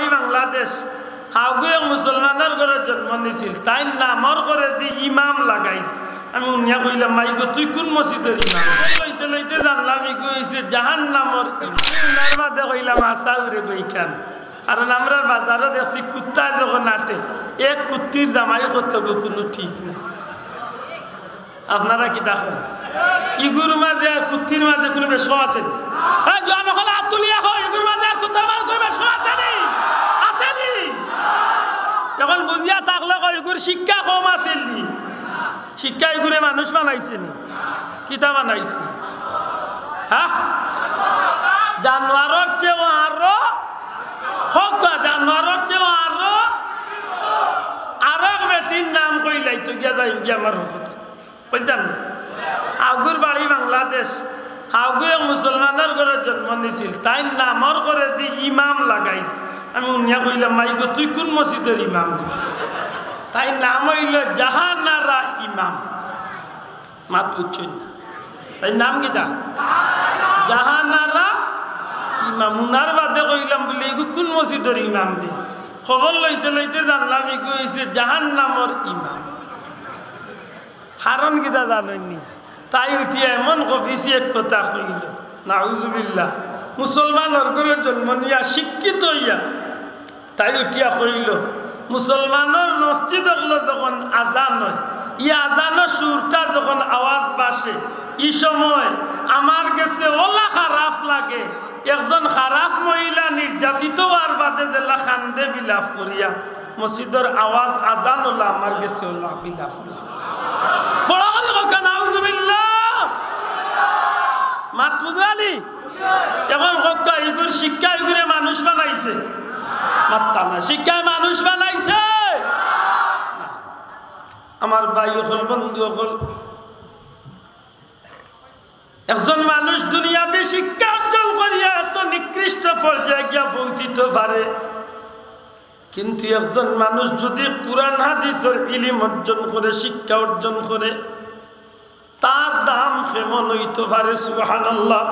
বাড়ি বাংলাদেশ হাগুয়ে মুসলমানের ঘরে জন্ম নিছিল তাই নামর করে দি ইমাম লাগাই আমি উনিয়া কইলাম মাই গো তুই কোন মসজিদের ইমাম লইতে লইতে জানলাম ই কইছে জাহান্নামর ইমাম বাদে কইলাম আসা উরে কইখান কারণ আমরা বাজারে দেখছি কুত্তা যখন আটে এক কুত্তির জামাই করতে কোনো ঠিক না আপনারা কি দেখেন ইগুর মাঝে আর কুত্তির মাঝে কোনো বেশো আছে এখন বুঝিয়া থাকলে ইগুর শিক্ষা কম আছে শিক্ষা ইগুরে মানুষ বানাইছে নি কিতা বানাইছে হ্যাঁ জানোয়ারের চেয়েও আরো জানোয়ারের চেয়েও আরো এক বেটির নাম কইলাই তো গিয়া যাই গিয়া আমার হতে বুঝলাম না আগুর বাড়ি বাংলাদেশ আগুয়ে মুসলমানের ঘরে জন্ম নিছিল তাই নামর করে দি ইমাম লাগাই আমি উনিয়া কইলাম মাই গো তুই কোন মসজিদের ইমাম তাই নাম হইল জাহানারা ইমাম মাত উচ্চই না তাই নাম কিটা জাহানারা ইমাম উনার বাদে কইলাম বলে এগু কোন মসজিদের ইমাম দি খবর লইতে লইতে জানলাম এগু হইছে জাহান্নামর ইমাম কারণ কিটা জানেননি তাই উঠিয়া এমন কবিছি এক কথা কইল নাউজুবিল্লাহ মুসলমানের ঘরে জন্ম নিয়া শিক্ষিত হইয়া তাই উঠিয়া কইল মুসলমানের মসজিদ হলো যখন আজান হয় ই আজানের সুরটা যখন আওয়াজ বাসে এই সময় আমার কাছে ওলা খারাপ লাগে একজন খারাপ মহিলা নির্যাতিত হওয়ার বাদে জেলা খান্দে বিলাপ করিয়া মসজিদের আওয়াজ আজান ওলা আমার কাছে ওলা বিলাপ করিয়া বড় কথা নাউজুবিল্লাহ মাত বুঝালি এখন হক্কা ইগুর শিক্ষা ইগুরে মানুষ বানাইছে মাত্তা না শিক্ষায় মানুষ বানাইছে আমার ভাই হল বন্ধু হল একজন মানুষ দুনিয়াতে শিক্ষা অর্জন করিয়া এত নিকৃষ্ট পর্যায়ে গিয়া পৌঁছিতে পারে কিন্তু একজন মানুষ যদি কুরআন হাদিসের ইলম অর্জন করে শিক্ষা অর্জন করে তার দাম কেমন হইতে পারে সুবহানাল্লাহ